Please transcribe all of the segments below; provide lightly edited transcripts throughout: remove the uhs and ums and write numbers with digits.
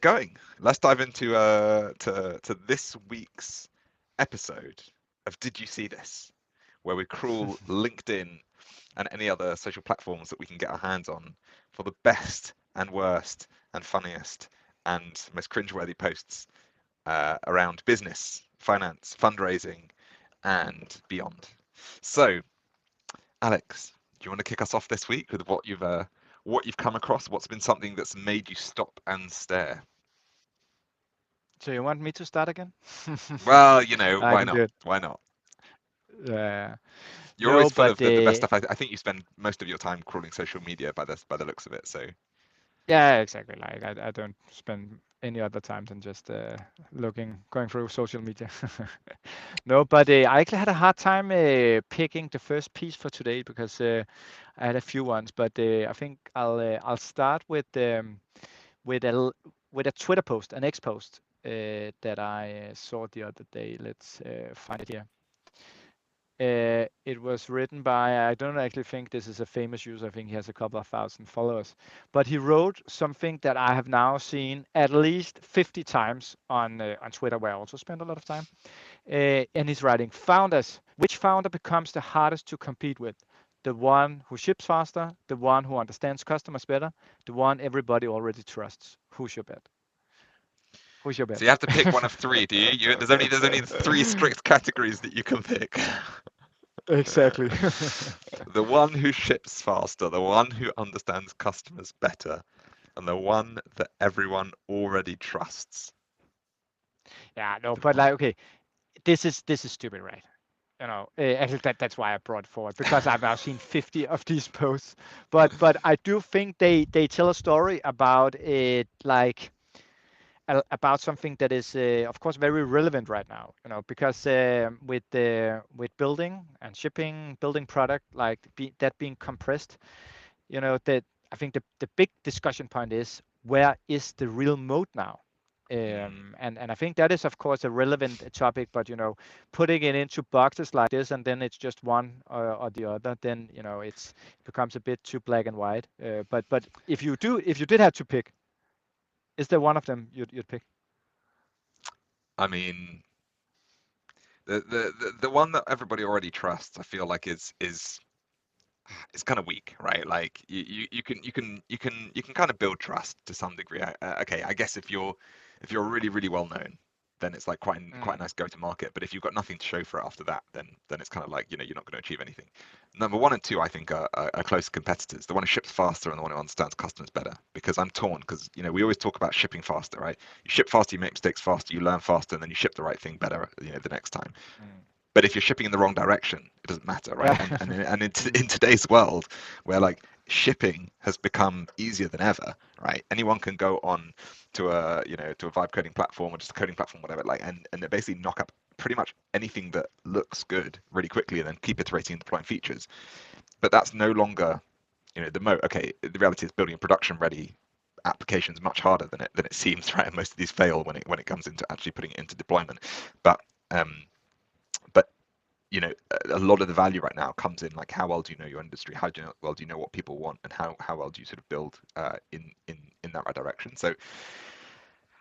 Going. Let's dive into to this week's episode of Did You See This? Where we crawl LinkedIn and any other social platforms that we can get our hands on for the best and worst and funniest and most cringeworthy posts around business, finance, fundraising, and beyond. So, Alex, do you want to kick us off this week with what you've come across? What's been something that's made you stop and stare? So you want me to start again? Well, I why can do not? it. Why not? Uh, You're no, always full but of the best stuff. I think you spend most of your time crawling social media by the looks of it. So yeah, exactly. Like I don't spend any other time than just going through social media. No, but I actually had a hard time picking the first piece for today because I had a few ones. But I think I'll start with a l- with a Twitter post, an X post that I saw the other day. Let's find it here. It was written by, I don't actually think this is a famous user. I think he has a couple of thousand followers. But he wrote something that I have now seen at least 50 times on Twitter, where I also spend a lot of time. And he's writing, founders, which founder becomes the hardest to compete with? The one who ships faster, the one who understands customers better, the one everybody already trusts. Who's your bet? Who's your bet? so you have to pick one of three, do you? There's only three strict categories that you can pick. Exactly. The one who ships faster, the one who understands customers better, and the one that everyone already trusts. Yeah, no, The but one. like, okay, this is stupid, right? Actually that's why I brought it forward because I've now seen 50 of these posts. But I do think they tell a story about it, like about something that is of course very relevant right now. Because with building and shipping, building product like that being compressed, that I think the big discussion point is where is the real mode now? Mm. And I think that is of course a relevant topic, but putting it into boxes like this and then it's just one or the other, then it becomes a bit too black and white. But if you did have to pick, is there one of them you'd pick? I mean, the one that everybody already trusts, I feel like is kind of weak, right? Like you can kind of build trust to some degree. Okay, I guess if you're really really well known, then it's like quite a Mm. nice go to market. But if you've got nothing to show for it after that, then it's kind of like you're not going to achieve anything. Number one and two, I think, are close competitors. The one who ships faster and the one who understands customers better. Because I'm torn. Because we always talk about shipping faster, right? You ship faster, you make mistakes faster, you learn faster, and then you ship the right thing better, the next time. Mm. But if you're shipping in the wrong direction, it doesn't matter, right? Yeah. And Mm. in today's world, where like shipping has become easier than ever, right? Anyone can go on to a vibe coding platform or just a coding platform, whatever, like, and they basically knock up pretty much anything that looks good really quickly, and then keep iterating and deploying features. But that's no longer the mode. Okay, the reality is building a production ready application is much harder than it seems, right? And most of these fail when it comes into actually putting it into deployment. But um, but a lot of the value right now comes in like how well do you know your industry, well do you know what people want, and how well do you sort of build in that right direction. So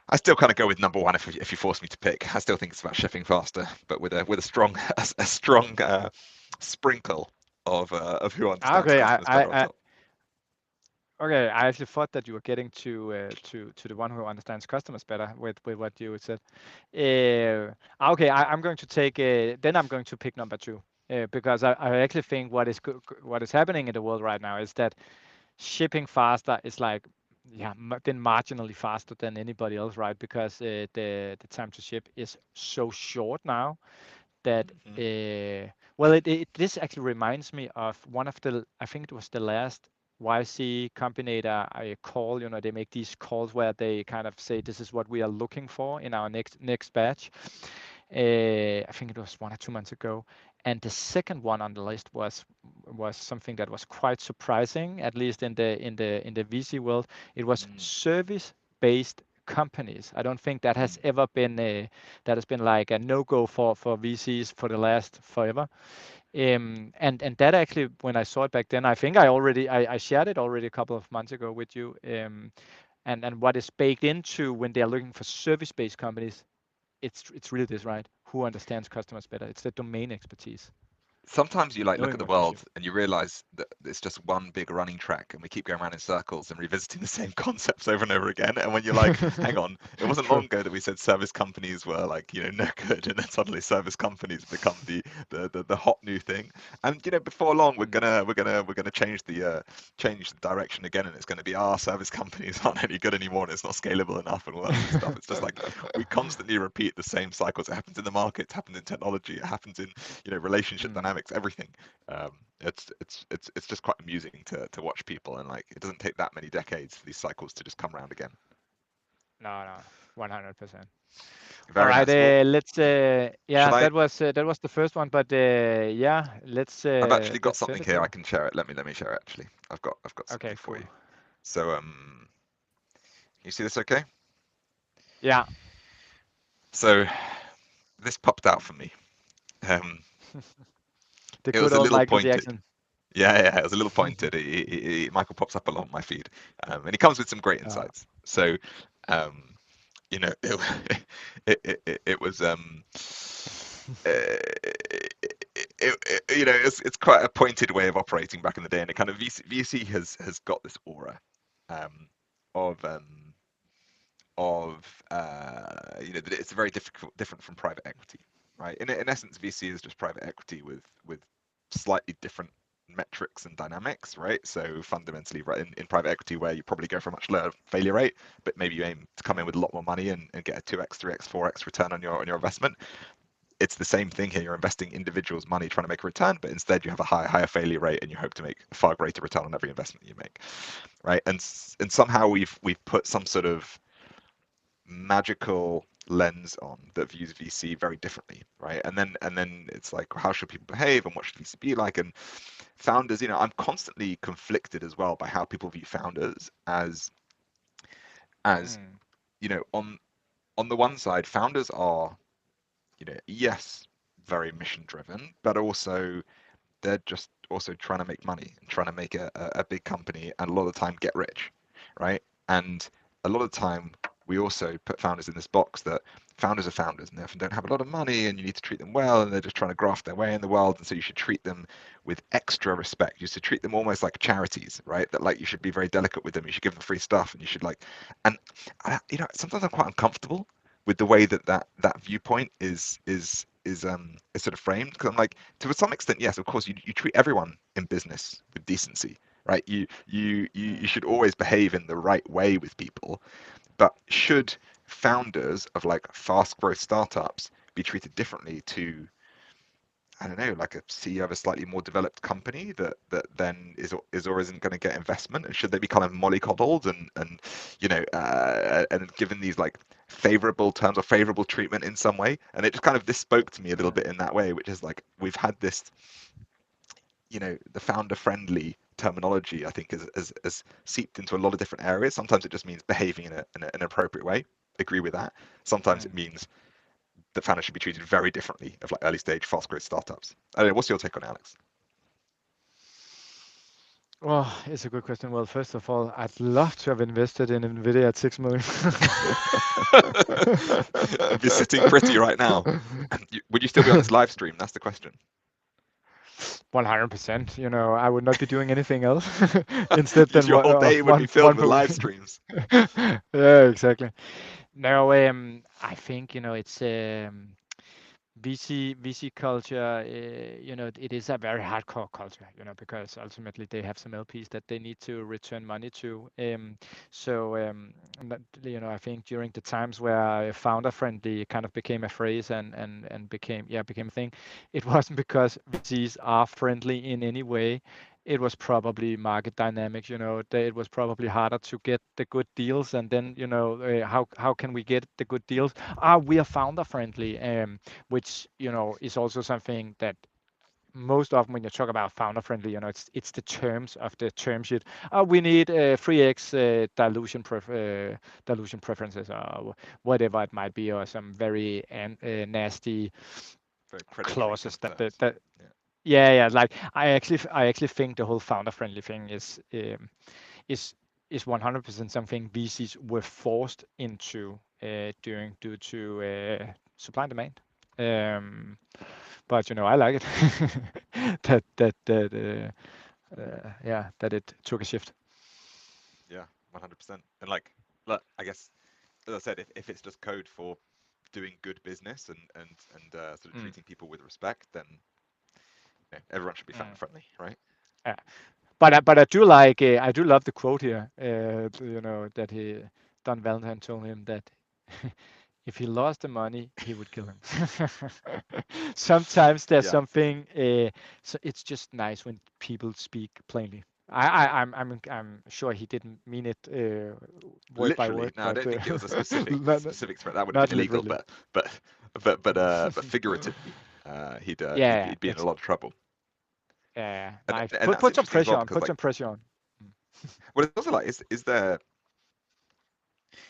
I still kind of go with number one if you force me to pick. I still think it's about shipping faster, but with a strong a strong sprinkle of who understands Okay, customers better on top. okay. I actually thought that you were getting to the one who understands customers better with what you said. Okay, I'm going to take. Then I'm going to pick number two because I actually think what is happening in the world right now is that shipping faster is like, yeah, then marginally faster than anybody else, right? Because the time to ship is so short now that Hmm. well, this actually reminds me of one of the, I think it was the last YC Combinator call. They make these calls where they kind of say this is what we are looking for in our next batch. I think it was 1 or 2 months ago. And the second one on the list was something that was quite surprising, at least in the VC world. It was Mm, service-based companies. I don't think that mm, has ever been that has been like a no-go for VCs for the last forever. And that actually, when I saw it back then, I think I shared it already a couple of months ago with you. and what is baked into when they are looking for service-based companies, it's really this, right? Who understands customers better? It's the domain expertise, Sometimes you like look at knowing the what to world do. and you realize that it's just one big running track and we keep going around in circles and revisiting the same concepts over and over again. And when you're like, hang on, it wasn't long True. ago that we said service companies were like, no good, and then suddenly service companies become the hot new thing. And before long we're gonna change the direction again, and it's gonna be our service companies aren't any good anymore and it's not scalable enough and all that sort of stuff. It's just like we constantly repeat the same cycles. It happens in the market, it happens in technology, it happens in relationship Mm. dynamics, everything. It's just quite amusing to watch people, and like it doesn't take that many decades for these cycles to just come around again. No, no, 100%. All Very right, nice. Well, yeah, shall I? that was the first one, but yeah, I've actually got let's send something it, here. I bro. can share it. Let me share it. Actually, I've got something Okay, for you. cool. So you see this? Okay. Yeah. So this popped out for me. Um, The it good was a old little Michael pointed. Jackson. Yeah, it was a little pointed. Michael pops up a lot on my feed, and he comes with some great Uh, insights. So, um, it it was it's quite a pointed way of operating back in the day, and it kind of VC has got this aura um, of that it's very different from private equity, right? In essence, VC is just private equity with slightly different metrics and dynamics, right? So fundamentally, right, in private equity, where you probably go for a much lower failure rate, but maybe you aim to come in with a lot more money and get a 2x, 3x, 4x return on your investment. It's the same thing here. You're investing individuals' money trying to make a return, but instead you have a higher failure rate, and you hope to make a far greater return on every investment you make, right? And somehow we've put some sort of magical lens on that views VC very differently, right? And then it's like, how should people behave, and what should VC be like? And founders, I'm constantly conflicted as well by how people view founders as mm, on the one side, founders are yes, very mission driven, but also they're just also trying to make money and trying to make a big company, and a lot of the time get rich, right? And a lot of the time we also put founders in this box that founders are founders and they often don't have a lot of money, and you need to treat them well, and they're just trying to graft their way in the world, and so you should treat them with extra respect. You should treat them almost like charities, right? That like you should be very delicate with them, you should give them free stuff, and you should like, and sometimes I'm quite uncomfortable with the way that viewpoint is sort of framed, because I'm like, to some extent, yes, of course, you treat everyone in business with decency, right? You mm, should always behave in the right way with people, but should founders of like fast growth startups be treated differently to, I don't know, like a CEO of a slightly more developed company that then is or isn't going to get investment? And should they be kind of mollycoddled and given these like favorable terms or favorable treatment in some way? And it just kind of, this spoke to me a little mm, bit in that way, which is like, we've had this, the founder friendly terminology, I think, is seeped into a lot of different areas. Sometimes it just means behaving in an appropriate way. Agree with that. Sometimes it mm. means that founders should be treated very differently of like early stage fast growth startups. I don't know, what's your take on it, Alex? Well, it's a good question. Well, first of all, I'd love to have invested in Nvidia at 6 million. It'd be sitting pretty right now. Would you still be on this live stream? That's the question. 100%. I would not be doing anything else instead than Your whole day would be one filled one with per live week. streams. Yeah, exactly. No, I think it's VC culture, it is a very hardcore culture, because ultimately they have some LPs that they need to return money to. I think during the times where founder friendly kind of became a phrase and became a thing, it wasn't because VCs are friendly in any way. It was probably market dynamics. It was probably harder to get the good deals, and then how can we get the good deals? We are founder friendly. Which is also something that most often when you talk about founder friendly, it's the terms of the term sheet. We need 3x dilution preferences, or whatever it might be, or some very nasty Very predatory kind clauses of that terms. that Yeah. yeah, like I actually think the whole founder friendly thing is is 100% something VCs were forced into due to supply and demand. But I like it that it took a shift. Yeah, 100%. And like, look, I guess, as I said, if it's just code for doing good business and sort of Mm, treating people with respect, then everyone should be founder mm. friendly, right? Yeah. But I do like I do love the quote here. That Don Valentine told him that if he lost the money, he would kill him. Sometimes there's Yeah, something. So it's just nice when people speak plainly. I'm sure he didn't mean it word by literally. word, No, I but don't think it was a specific not, specific threat. That would have not been illegal, literally. but figuratively, Yeah, he'd be in a lot of trouble. yeah, And nice. and that's Put some interesting as pressure well on. because Put like, some pressure on. well, it's also like, is there,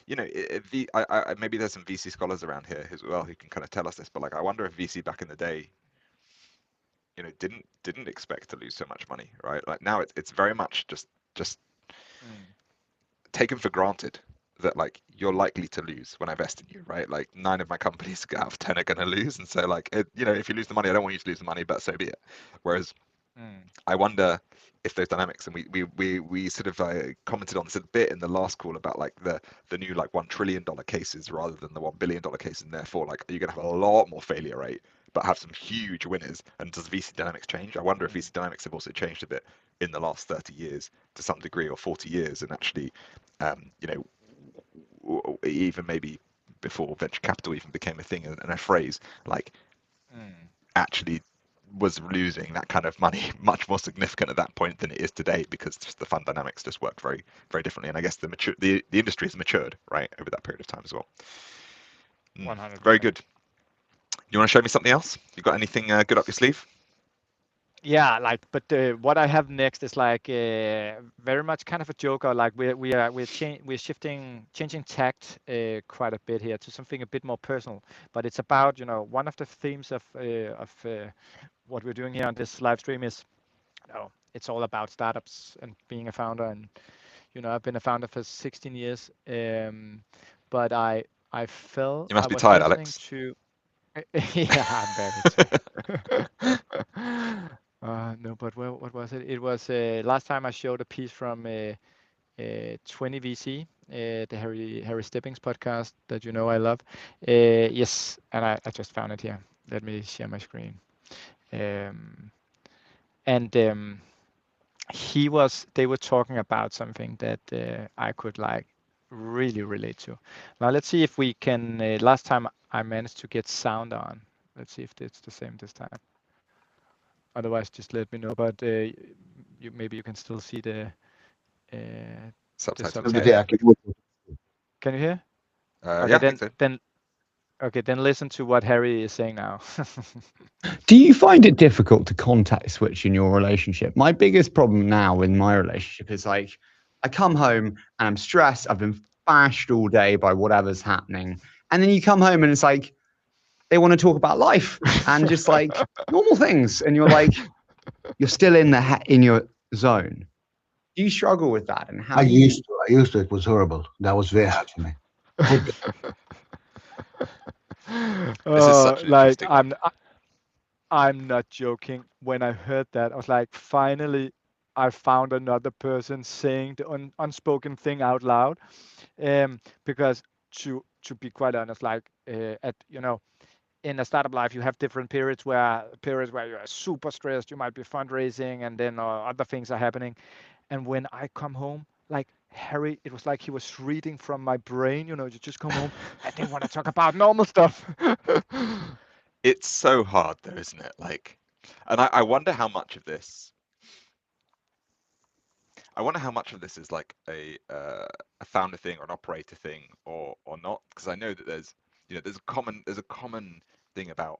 maybe there's some VC scholars around here as well who can kind of tell us this, but like, I wonder if VC back in the day, didn't expect to lose so much money, right? Like now it's very much just Mm, taken for granted that like you're likely to lose when I invest in you, right? Like 9 of my companies out of 10 are going to lose, and so like if you lose the money, I don't want you to lose the money, but so be it. Whereas mm, I wonder if those dynamics, and we sort of commented on this a bit in the last call about like the new like $1 trillion cases rather than the $1 billion cases, and therefore like are you going to have a lot more failure rate but have some huge winners? And does VC dynamics change? I wonder if mm, VC dynamics have also changed a bit in the last 30 years to some degree, or 40 years, and actually, um, you even maybe before venture capital even became a thing and a phrase, like mm. actually was losing that kind of money much more significant at that point than it is today, because just the fund dynamics just worked very very differently. And I guess the industry has matured, right, over that period of time as well. 100%. Very good. You want to show me something else? You got anything good up your sleeve? Yeah, but what I have next is like very much kind of a joke, or like we're changing tact quite a bit here to something a bit more personal. But it's about one of the themes of what we're doing here on this live stream is it's all about startups and being a founder. And I've been a founder for 16 years, but You I must be was tired, listening Alex. to yeah, I'm very tired. No, but what was it? It was last time I showed a piece from 20 VC, the Harry Steppings podcast that I love. Yes, and I just found it here. Let me share my screen. Um, and they were talking about something that I could like really relate to. Now let's see if we can. Last time I managed to get sound on. Let's see if it's the same this time. Otherwise, just let me know. But maybe you can still see uh, the Subtitles, yeah. subtitles. Can you hear? Okay, Yeah, I think so. then listen to what Harry is saying now. Do you find it difficult to contact switch in your relationship? My biggest problem now in my relationship is like I come home and I'm stressed. I've been bashed all day by whatever's happening. And then you come home and it's like they want to talk about life and just like normal things. And you're still in your zone. Do you struggle with that? And how I do you? used to. I used to. It was horrible. That was very hard for me. This is such an Like interesting one. I'm not joking. When I heard that, I was like, finally, I found another person saying the unspoken thing out loud. Because to be quite honest, like at in a startup life, you have different periods where you're super stressed. You might be fundraising, and then other things are happening. And when I come home, like Harry, it was like he was reading from my brain. You just come home and they want to talk about normal stuff. It's so hard though, isn't it? Like, and I wonder how much of this. I wonder how much of this is like a founder thing or an operator thing, or not, because I know that there's a common thing about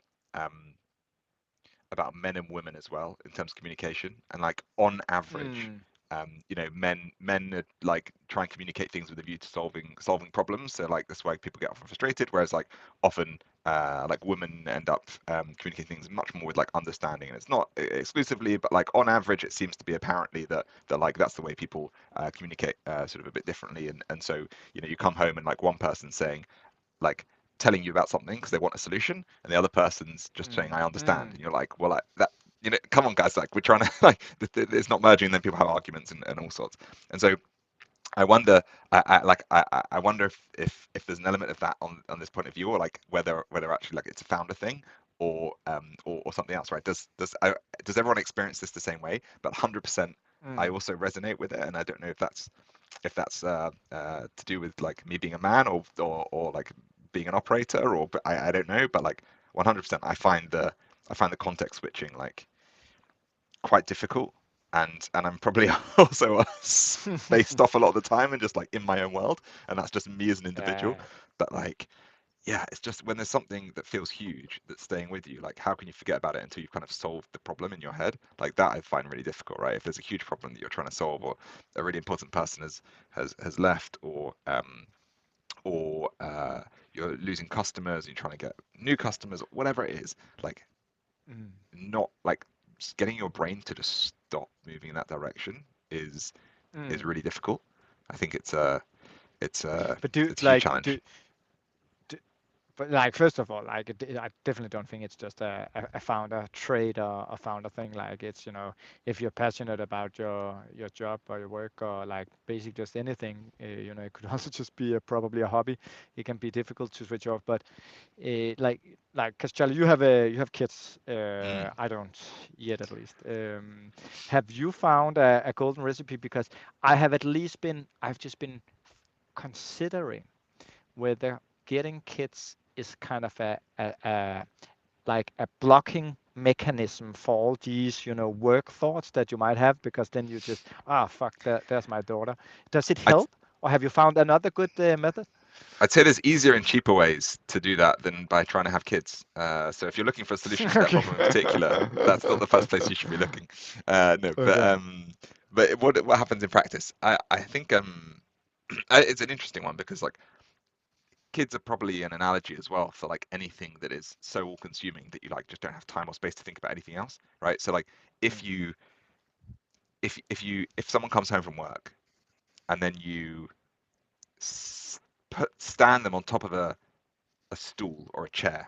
men and women as well in terms of communication, and like on average, Mm. men like try and communicate things with a view to solving problems. So like that's why people get often frustrated. Whereas like often like women end up communicating things much more with like understanding. And it's not exclusively, but like on average, it seems to be apparently that like that's the way people communicate sort of a bit differently. And so you come home and like one person's saying like telling you about something because they want a solution, and the other person's just saying I understand, and you're like, well, like, that come on guys, like we're trying to like it's not merging, and then people have arguments and all sorts. And so I wonder, I wonder if there's an element of that on this point of view, or like whether actually like it's a founder thing, or something else, right? Does everyone experience this the same way? But 100%, I also resonate with it, and I don't know if that's to do with like me being a man, or like being an operator, or but I don't know, but like 100%, I find the context switching like quite difficult, and I'm probably also based off a lot of the time and just like in my own world, and that's just me as an individual. But like, yeah, it's just when there's something that feels huge that's staying with you, like how can you forget about it until you've kind of solved the problem in your head? Like that I find really difficult, right? If there's a huge problem that you're trying to solve, or a really important person has left, or you're losing customers and you're trying to get new customers, whatever it is, like not like just getting your brain to just stop moving in that direction is really difficult. I think it's a But do it's a huge like challenge. but like first of all, like I definitely don't think it's just a founder trait or a founder thing. Like it's if you're passionate about your job or your work, or like basically just anything, it could also just be probably a hobby. It can be difficult to switch off. But like because Charlie, you have kids. I don't yet, at least. Have you found a golden recipe? Because I've just been considering whether getting kids is kind of like a blocking mechanism for all these work thoughts that you might have, because then you just fuck that, there's my daughter. Does it I'd, help, or have you found another good method? I'd say there's easier and cheaper ways to do that than by trying to have kids. So if you're looking for a solution to that Okay. problem in particular, that's not the first place you should be looking. No, Okay. but what happens in practice? I think it's an interesting one, because like kids are probably an analogy as well for like anything that is so all consuming that you like just don't have time or space to think about anything else, right? So like if you if someone comes home from work and then you stand them on top of a stool or a chair,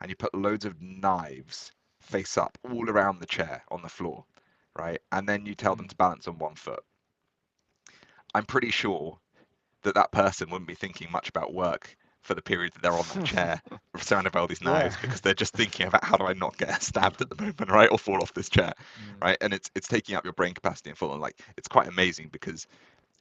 and you put loads of knives face up all around the chair on the floor, right? And then you tell them to balance on one foot. I'm pretty sure that person wouldn't be thinking much about work for the period that they're on that chair surrounded by all these Yeah. knives, because they're just thinking about how do I not get stabbed at the moment, right? Or fall off this chair, right? And it's taking up your brain capacity in full. And like it's quite amazing, because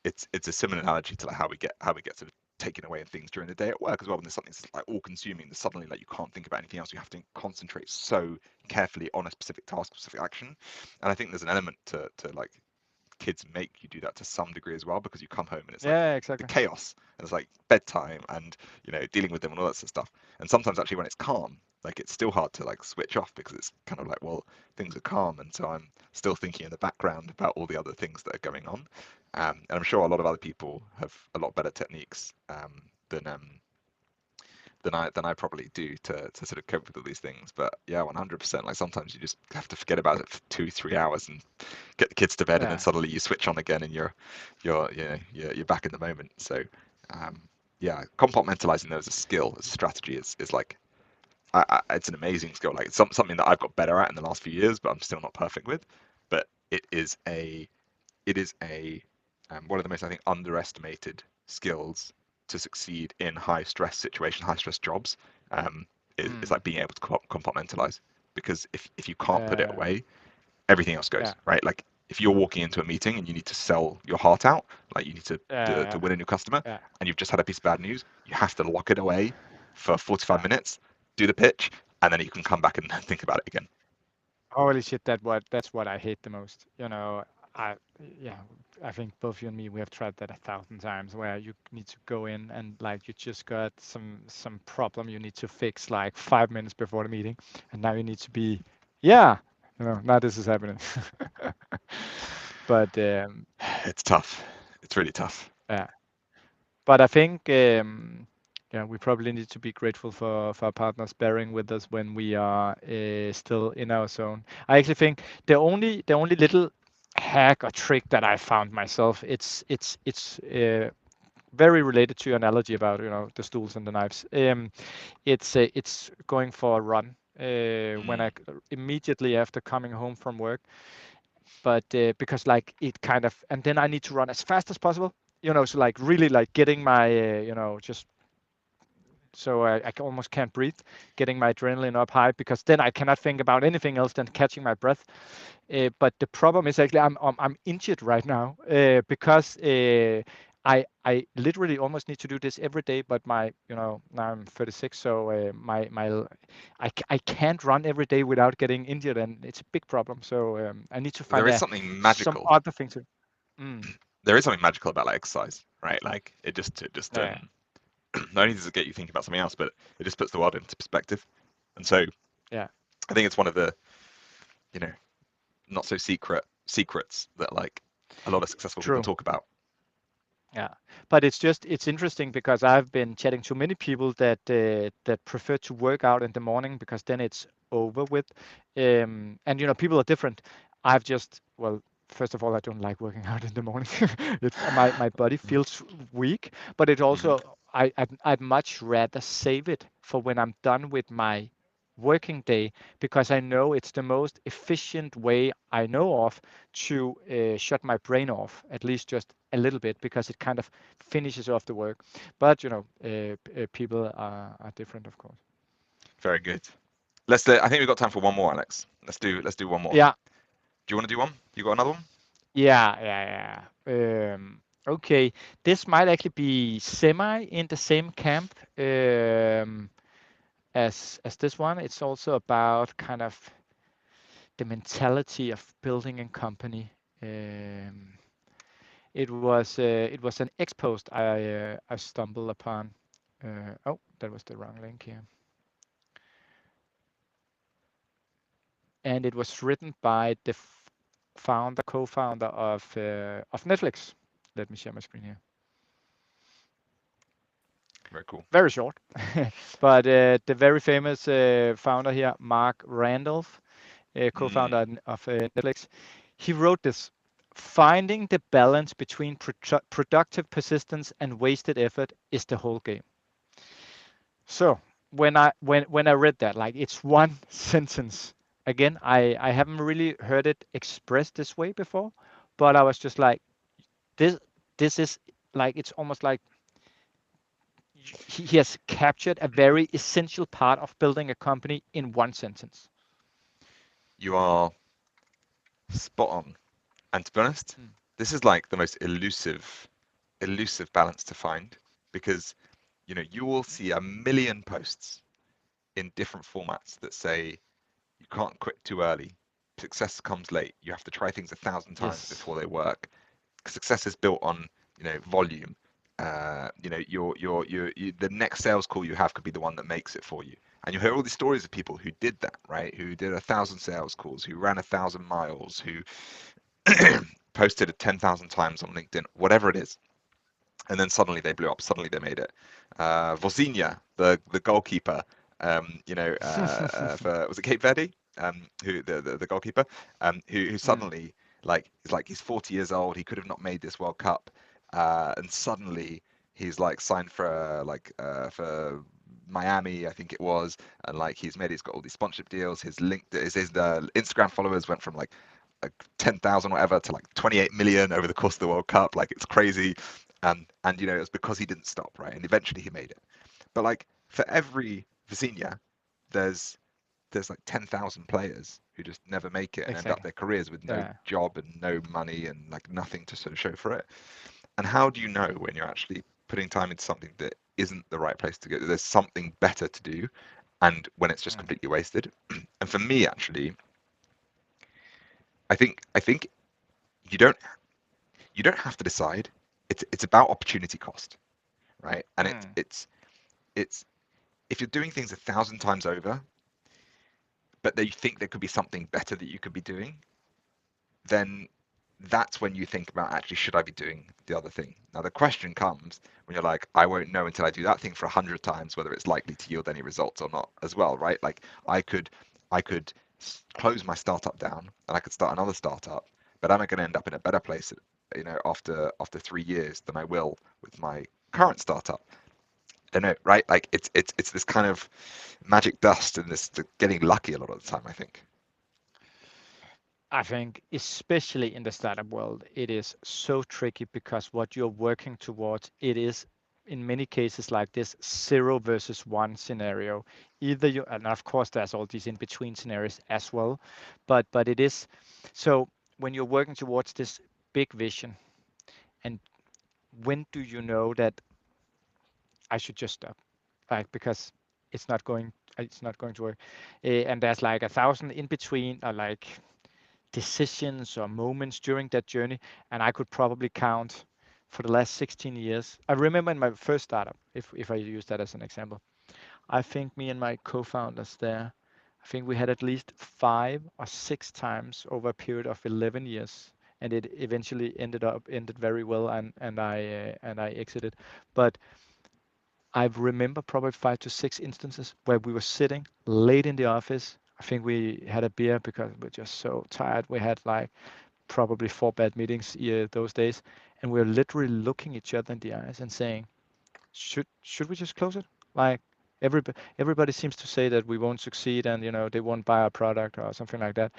it's a similar analogy to like how we get sort of taken away in things during the day at work as well. When there's something that's like all consuming, that suddenly like you can't think about anything else. You have to concentrate so carefully on a specific task, specific action. And I think there's an element to like kids make you do that to some degree as well, because you come home and it's like Yeah, the exactly. chaos, and it's like bedtime, and dealing with them and all that sort of stuff. And sometimes actually when it's calm, like it's still hard to like switch off, because it's kind of like, well, things are calm, and so I'm still thinking in the background about all the other things that are going on. And I'm sure a lot of other people have a lot better techniques than than I probably do to sort of cope with all these things. But yeah, 100%. Like sometimes you just have to forget about it for 2-3 hours and get the kids to bed, and then Yeah. suddenly you switch on again, and you're back in the moment. So yeah, compartmentalizing those as a skill, as a strategy is like it's an amazing skill. Like it's something that I've got better at in the last few years, but I'm still not perfect with. But it is a one of the most, I think, underestimated skills to succeed in high stress situations, high stress jobs. Is like being able to compartmentalize, because if you can't put it Yeah. away, everything else Yeah. goes, right. Like if you're walking into a meeting and you need to sell your heart out, like you need to Yeah. win a new customer, Yeah. and you've just had a piece of bad news, you have to lock it away for 45 Yeah. minutes, do the pitch, and then you can come back and think about it again. Holy shit, that's what I hate the most. I yeah, I think both you and me, we have tried that 1,000 times, where you need to go in and like you just got some problem you need to fix like 5 minutes before the meeting, and now you need to be, yeah, now this is happening. But It's tough. It's really tough. yeah. But I think yeah, we probably need to be grateful for our partners bearing with us when we are still in our zone. I actually think the only little hack or trick that I found myself, it's very related to your analogy about the stools and the knives. It's going for a run when I immediately after coming home from work, but because like it kind of, and then I need to run as fast as possible, so like really like getting my just so I almost can't breathe, getting my adrenaline up high, because then I cannot think about anything else than catching my breath. But the problem is actually I'm injured right now because I literally almost need to do this every day. But now I'm 36, so I can't run every day without getting injured, and it's a big problem. So I need to There find is something some magical. other thing to. Mm, There is something magical about like exercise, right? Like it just yeah, not only does it get you thinking about something else, but it just puts the world into perspective. And so yeah. I think it's one of the, you know, not so secrets that like a lot of successful people True. talk about. Yeah, but it's interesting because I've been chatting to many people that prefer to work out in the morning because then it's over with, and people are different. I've just well, first of all, I don't like working out in the morning. My body feels weak, but it Mm-hmm. also I'd much rather save it for when I'm done with my working day, because I know it's the most efficient way I know of to shut my brain off, at least just a little bit, because it kind of finishes off the work. But people are different, of course. Very good. I think we've got time for one more, Alex. Let's do one more. Yeah, Do you want to do one? You got another one? yeah. Okay, this might actually be semi in the same camp as this one. It's also about kind of the mentality of building a company. Um, it was an ex post I stumbled upon. Oh, that was the wrong link here. And it was written by the co-founder of Netflix. Let me share my screen here. Very cool. Very short, but the very famous founder here, Marc Randolph, co-founder of Netflix, he wrote this: finding the balance between productive persistence and wasted effort is the whole game. So when I read that, like it's one sentence. Again, I haven't really heard it expressed this way before, but I was just like, this this is like, it's almost like he has captured a very essential part of building a company in one sentence. You are spot on. And to be honest, Mm. this is like the most elusive balance to find, because you will see a million posts in different formats that say you can't quit too early. Success comes late. You have to try things 1,000 times Yes. before they work. Success is built on volume. The next sales call you have could be the one that makes it for you. And you hear all these stories of people who did that, right? Who did 1,000 sales calls, who ran 1,000 miles, who posted it 10,000 times on LinkedIn, whatever it is, and then suddenly they blew up. Suddenly they made it. Vozinha, the goalkeeper, for was it Cape Verde, who the goalkeeper, who Mm. suddenly he's 40 years old. He could have not made this World Cup, and suddenly he's like signed for Miami, I think it was, and he's got all these sponsorship deals. His Instagram followers went from like 10,000 whatever to like 28 million over the course of the World Cup. Like it's crazy. And it's because he didn't stop, right? And eventually he made it. But like for every Vizinha, there's like 10,000 players who just never make it and end up Exactly. their careers with no Yeah. job and no money and like nothing to sort of show for it. And how do you know when you're actually putting time into something that isn't the right place to go? There's something better to do, and when it's just Mm. completely wasted. And for me, actually, I think you don't have to decide. It's about opportunity cost, right? And Mm. it's if you're doing things 1,000 times over, but they think there could be something better that you could be doing, then that's when you think about, actually, should I be doing the other thing? Now the question comes when you're like, I won't know until I do that thing for 100 times whether it's likely to yield any results or not as well, right? Like I could close my startup down and I could start another startup, but am I going to end up in a better place, after 3 years than I will with my current startup? I don't know, right? Like it's this kind of magic dust and this getting lucky a lot of the time, I think. I think, especially in the startup world, it is so tricky because what you're working towards, it is in many cases like this 0 versus 1 scenario. Either you, and of course there's all these in between scenarios as well, but it is so when you're working towards this big vision, and when do you know that I should just stop, like because it's not going to work, and there's like 1,000 in between, or like decisions or moments during that journey, and I could probably count for the last 16 years. I remember in my first startup, if I use that as an example, I think me and my co-founders there, I think we had at least 5 or 6 times over a period of 11 years, and it eventually ended very well, and I exited. But I remember probably 5 to 6 instances where we were sitting late in the office. I think we had a beer because we're just so tired. We had like probably 4 bad meetings those days, and we're literally looking each other in the eyes and saying, should we just close it? Like everybody seems to say that we won't succeed, and they won't buy our product or something like that.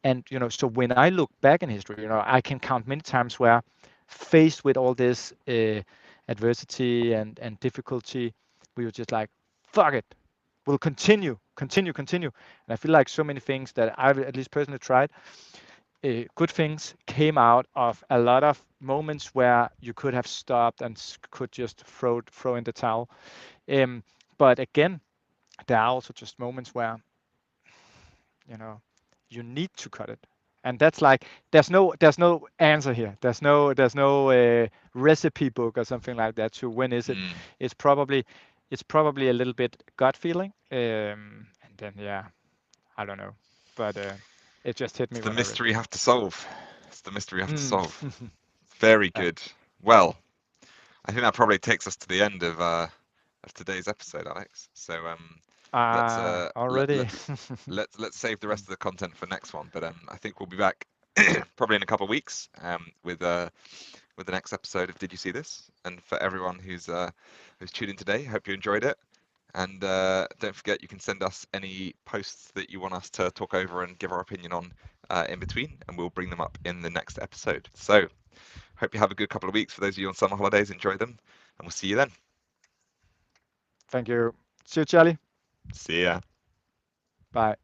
And so when I look back in history, I can count many times where, faced with all this adversity and difficulty, we were just like, fuck it, we'll continue. And I feel like so many things that I've at least personally tried, good things came out of a lot of moments where you could have stopped and could just throw in the towel. But again, there are also just moments where you know you need to cut it, and that's like there's no answer here. There's no recipe book or something like that to when is it. Mm. It's probably a little bit gut feeling, and then I don't know, but it just hit It's me the when I read mystery you this. have to solve. It's the mystery you have to Mm. solve. Very Yeah. good. Well, I think that probably takes us to the end of today's episode, Alex. So let's Already. let's save the rest of the content for next one. But I think we'll be back probably in a couple of weeks with the next episode of Did You See This? And for everyone who's tuned in today, hope you enjoyed it. And don't forget, you can send us any posts that you want us to talk over and give our opinion on in between, and we'll bring them up in the next episode. So hope you have a good couple of weeks. For those of you on summer holidays, enjoy them, and we'll see you then. Thank you. See you, Charlie. See ya. Bye.